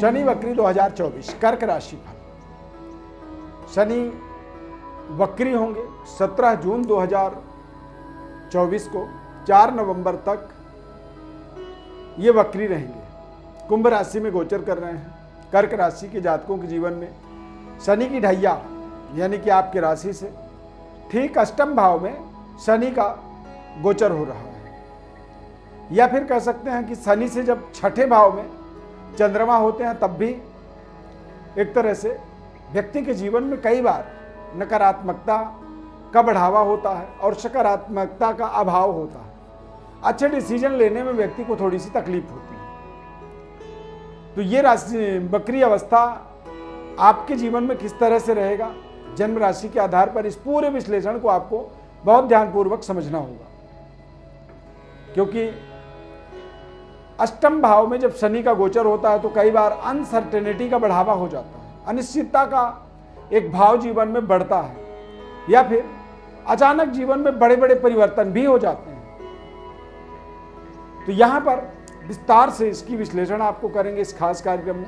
शनि वक्री 2024 कर्क राशि फल। शनि वक्री होंगे 17 जून 2024 को 4 नवंबर तक ये वक्री रहेंगे। कुंभ राशि में गोचर कर रहे हैं। कर्क राशि के जातकों के जीवन में शनि की ढैया यानी कि आपकी राशि से ठीक अष्टम भाव में शनि का गोचर हो रहा है, या फिर कह सकते हैं कि शनि से जब छठे भाव में चंद्रमा होते हैं तब भी एक तरह से व्यक्ति के जीवन में कई बार नकारात्मकता का बढ़ावा होता है और सकारात्मकता का अभाव होता है। अच्छे डिसीजन लेने में व्यक्ति को थोड़ी सी तकलीफ होती है। तो ये राशि वक्री अवस्था आपके जीवन में किस तरह से रहेगा, जन्म राशि के आधार पर इस पूरे विश्लेषण को आपको बहुत ध्यानपूर्वक समझना होगा, क्योंकि अष्टम भाव में जब शनि का गोचर होता है तो कई बार अनसर्टेनिटी का बढ़ावा हो जाता है, अनिश्चितता का एक भाव जीवन में बढ़ता है, या फिर अचानक जीवन में बड़े बड़े परिवर्तन भी हो जाते हैं। तो यहां पर विस्तार से इसकी विश्लेषण आपको करेंगे इस खास कार्यक्रम में।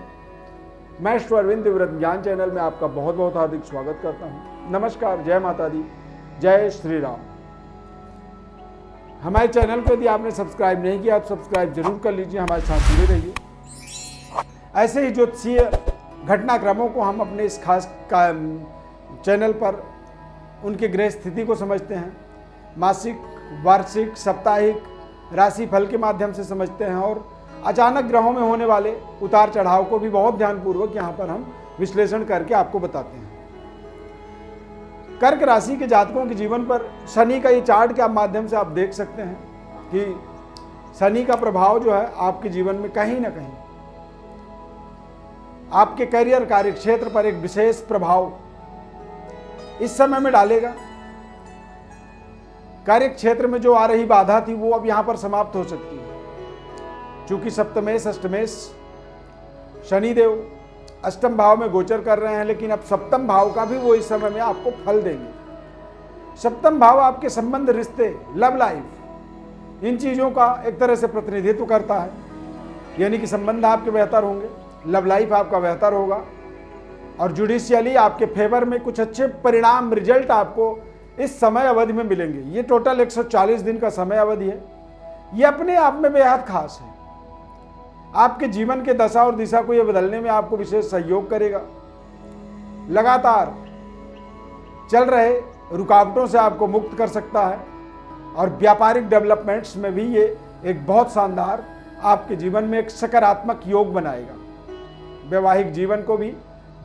मैं श्री अरविंद दिव्यव्रत ज्ञान चैनल में आपका बहुत बहुत हार्दिक स्वागत करता हूं। नमस्कार, जय माता दी, जय श्री राम। हमारे चैनल को यदि आपने सब्सक्राइब नहीं किया तो सब्सक्राइब जरूर कर लीजिए, हमारे साथ जुड़े रहिए। ऐसे ही ज्योतिषीय घटनाक्रमों को हम अपने इस खास चैनल पर उनके ग्रह स्थिति को समझते हैं, मासिक, वार्षिक, साप्ताहिक राशि फल के माध्यम से समझते हैं, और अचानक ग्रहों में होने वाले उतार चढ़ाव को भी बहुत ध्यानपूर्वक यहाँ पर हम विश्लेषण करके आपको बताते हैं। कर्क राशि के जातकों के जीवन पर शनि का ये चार्ट के माध्यम से आप देख सकते हैं कि शनि का प्रभाव जो है आपके जीवन में कहीं ना कहीं आपके करियर कार्य क्षेत्र पर एक विशेष प्रभाव इस समय में डालेगा। कार्य क्षेत्र में जो आ रही बाधा थी वो अब यहां पर समाप्त हो सकती है, चूंकि सप्तमेश अष्टमेश शनिदेव अष्टम भाव में गोचर कर रहे हैं, लेकिन अब सप्तम भाव का भी वो इस समय में आपको फल देंगे। सप्तम भाव आपके संबंध, रिश्ते, लव लाइफ, इन चीजों का एक तरह से प्रतिनिधित्व करता है, यानी कि संबंध आपके बेहतर होंगे, लव लाइफ आपका बेहतर होगा, और जुडिशियली आपके फेवर में कुछ अच्छे परिणाम, रिजल्ट आपको इस समय अवधि में मिलेंगे। ये टोटल 140 दिन का समय अवधि है। ये अपने आप में बेहद खास है। आपके जीवन के दशा और दिशा को ये बदलने में आपको विशेष सहयोग करेगा। लगातार चल रहे रुकावटों से आपको मुक्त कर सकता है, और व्यापारिक डेवलपमेंट्स में भी ये एक बहुत शानदार आपके जीवन में एक सकारात्मक योग बनाएगा। वैवाहिक जीवन को भी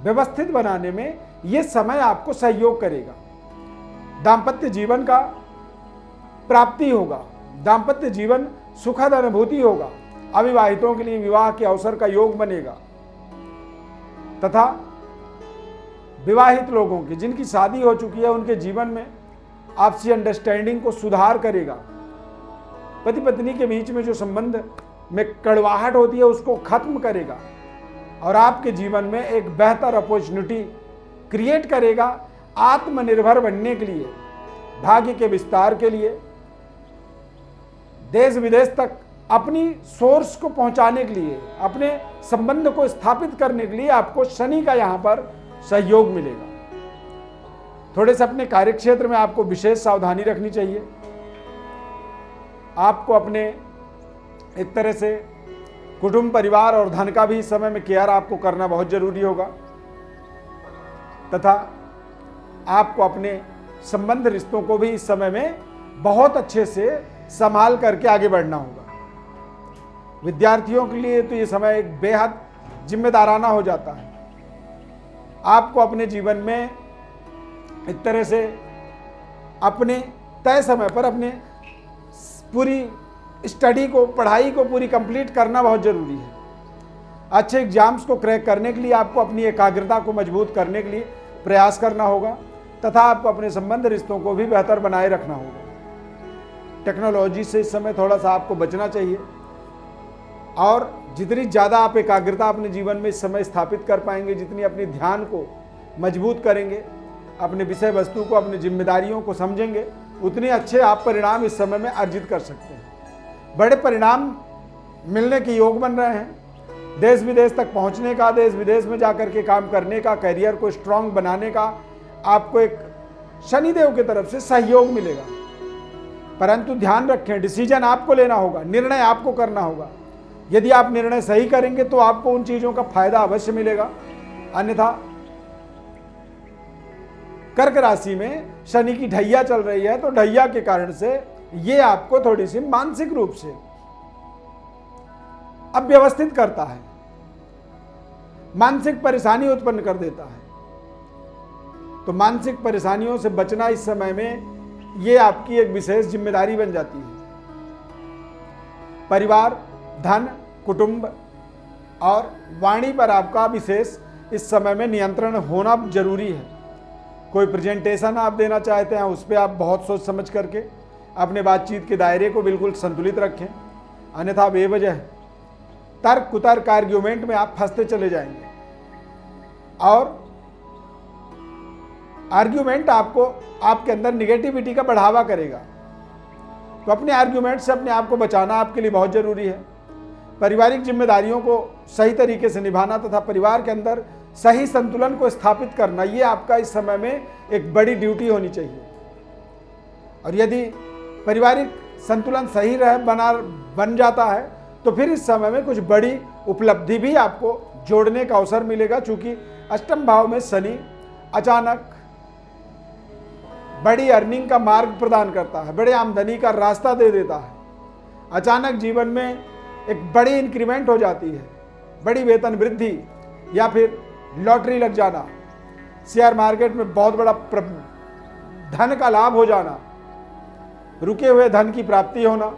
व्यवस्थित बनाने में ये समय आपको सहयोग करेगा। दाम्पत्य जीवन का प्राप्ति होगा, दाम्पत्य जीवन सुखद अनुभूति होगा। अविवाहितों के लिए विवाह के अवसर का योग बनेगा, तथा विवाहित लोगों की जिनकी शादी हो चुकी है उनके जीवन में आपसी अंडरस्टैंडिंग को सुधार करेगा। पति पत्नी के बीच में जो संबंध में कड़वाहट होती है उसको खत्म करेगा, और आपके जीवन में एक बेहतर अपॉर्चुनिटी क्रिएट करेगा आत्मनिर्भर बनने के लिए, भाग्य के विस्तार के लिए, देश विदेश तक अपनी सोर्स को पहुंचाने के लिए, अपने संबंध को स्थापित करने के लिए आपको शनि का यहां पर सहयोग मिलेगा। थोड़े से अपने कार्यक्षेत्र में आपको विशेष सावधानी रखनी चाहिए। आपको अपने एक तरह से कुटुंब, परिवार और धन का भी इस समय में केयर आपको करना बहुत जरूरी होगा, तथा आपको अपने संबंध, रिश्तों को भी इस समय में बहुत अच्छे से संभाल करके आगे बढ़ना होगा। विद्यार्थियों के लिए तो ये समय एक बेहद जिम्मेदाराना हो जाता है। आपको अपने जीवन में एक तरह से अपने तय समय पर अपने पूरी स्टडी को, पढ़ाई को पूरी कंप्लीट करना बहुत जरूरी है। अच्छे एग्जाम्स को क्रैक करने के लिए आपको अपनी एकाग्रता को मजबूत करने के लिए प्रयास करना होगा, तथा आपको अपने संबंध, रिश्तों को भी बेहतर बनाए रखना होगा। टेक्नोलॉजी से इस समय थोड़ा सा आपको बचना चाहिए, और जितनी ज़्यादा आप एकाग्रता अपने जीवन में इस समय स्थापित कर पाएंगे, जितनी अपने ध्यान को मजबूत करेंगे, अपने विषय वस्तु को, अपनी जिम्मेदारियों को समझेंगे, उतने अच्छे आप परिणाम इस समय में अर्जित कर सकते हैं। बड़े परिणाम मिलने के योग बन रहे हैं। देश विदेश तक पहुंचने का, देश विदेश में जाकर के काम करने का, करियर को स्ट्रांग बनाने का आपको एक शनिदेव की तरफ से सहयोग मिलेगा। परंतु ध्यान रखें, डिसीजन आपको लेना होगा, निर्णय आपको करना होगा। यदि आप निर्णय सही करेंगे तो आपको उन चीजों का फायदा अवश्य मिलेगा। अन्यथा कर्क राशि में शनि की ढैया चल रही है, तो ढैया के कारण से ये आपको थोड़ी सी मानसिक रूप से अव्यवस्थित करता है, मानसिक परेशानी उत्पन्न कर देता है। तो मानसिक परेशानियों से बचना इस समय में ये आपकी एक विशेष जिम्मेदारी बन जाती है। परिवार, धन, कुटुंब और वाणी पर आपका विशेष इस समय में नियंत्रण होना जरूरी है। कोई प्रेजेंटेशन आप देना चाहते हैं, उस पर आप बहुत सोच समझ करके अपने बातचीत के दायरे को बिल्कुल संतुलित रखें, अन्यथा बेवजह तर्क कुतर्क आर्ग्यूमेंट में आप फंसते चले जाएंगे और आर्ग्यूमेंट आपको आपके अंदर निगेटिविटी का बढ़ावा करेगा। तो अपने आर्ग्यूमेंट से अपने आप को बचाना आपके लिए बहुत जरूरी है। पारिवारिक जिम्मेदारियों को सही तरीके से निभाना तथा परिवार के अंदर सही संतुलन को स्थापित करना, ये आपका इस समय में एक बड़ी ड्यूटी होनी चाहिए। और यदि पारिवारिक संतुलन सही बन जाता है तो फिर इस समय में कुछ बड़ी उपलब्धि भी आपको जोड़ने का अवसर मिलेगा। चूंकि अष्टम भाव में शनि अचानक बड़ी अर्निंग का मार्ग प्रदान करता है, बड़े आमदनी का रास्ता दे देता है। अचानक जीवन में एक बड़ी इंक्रीमेंट हो जाती है, बड़ी वेतन वृद्धि या फिर लॉटरी लग जाना, शेयर मार्केट में बहुत बड़ा धन का लाभ हो जाना, रुके हुए धन की प्राप्ति होना,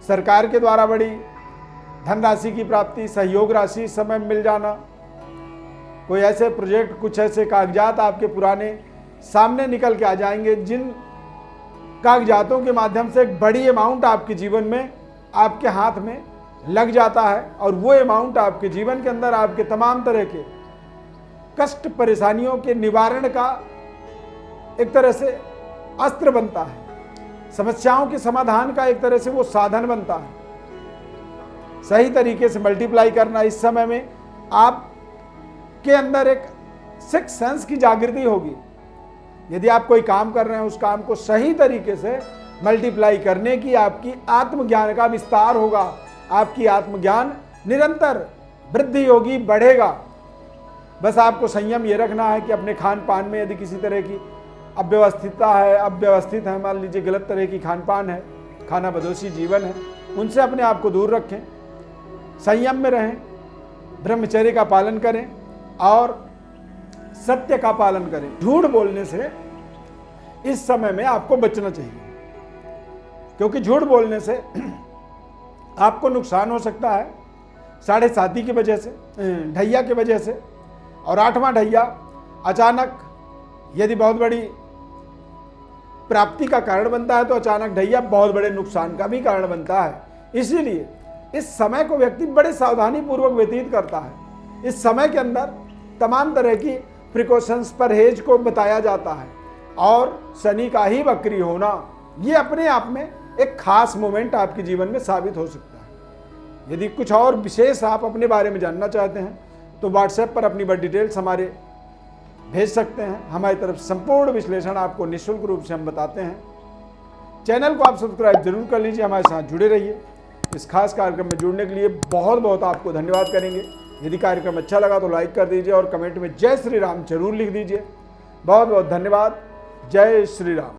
सरकार के द्वारा बड़ी धनराशि की प्राप्ति, सहयोग राशि इस समय मिल जाना, कोई ऐसे प्रोजेक्ट, कुछ ऐसे कागजात आपके पुराने सामने निकल के आ जाएंगे जिन कागजातों के माध्यम से एक बड़ी अमाउंट आपके जीवन में आपके हाथ में लग जाता है और वो अमाउंट आपके जीवन के अंदर आपके तमाम तरह के कष्ट परेशानियों के निवारण का एक तरह से अस्त्र बनता है, समस्याओं के समाधान का एक तरह से वो साधन बनता है। सही तरीके से मल्टीप्लाई करना, इस समय में आपके अंदर एक सिक्स सेंस की जागृति होगी। यदि आप कोई काम कर रहे हैं, उस काम को सही तरीके से मल्टीप्लाई करने की आपकी आत्मज्ञान का विस्तार होगा, आपकी आत्मज्ञान निरंतर वृद्धि होगी, बढ़ेगा। बस आपको संयम ये रखना है कि अपने खान पान में यदि किसी तरह की अव्यवस्थित है, मान लीजिए गलत तरह की खान पान है, खाना बदोशी जीवन है, उनसे अपने आप को दूर रखें, संयम में रहें, ब्रह्मचर्य का पालन करें और सत्य का पालन करें। झूठ बोलने से इस समय में आपको बचना चाहिए, क्योंकि झूठ बोलने से आपको नुकसान हो सकता है 7.5 की वजह से, ढैया की वजह से। और 8वां ढैया अचानक यदि बहुत बड़ी प्राप्ति का कारण बनता है तो अचानक ढैया बहुत बड़े नुकसान का भी कारण बनता है। इसीलिए इस समय को व्यक्ति बड़े सावधानी पूर्वक व्यतीत करता है। इस समय के अंदर तमाम तरह की प्रिकॉशंस, परहेज को बताया जाता है और शनि का ही वक्री होना ये अपने आप में एक खास मोमेंट आपके जीवन में साबित हो सकता है। यदि कुछ और विशेष आप अपने बारे में जानना चाहते हैं तो व्हाट्सएप पर अपनी बड़ी डिटेल्स हमारे भेज सकते हैं। हमारी तरफ संपूर्ण विश्लेषण आपको निःशुल्क रूप से हम बताते हैं। चैनल को आप सब्सक्राइब जरूर कर लीजिए, हमारे साथ जुड़े रहिए। इस खास कार्यक्रम में जुड़ने के लिए बहुत बहुत आपको धन्यवाद करेंगे। यदि कार्यक्रम अच्छा लगा तो लाइक कर दीजिए और कमेंट में जय श्री राम जरूर लिख दीजिए। बहुत बहुत धन्यवाद। जय श्री राम।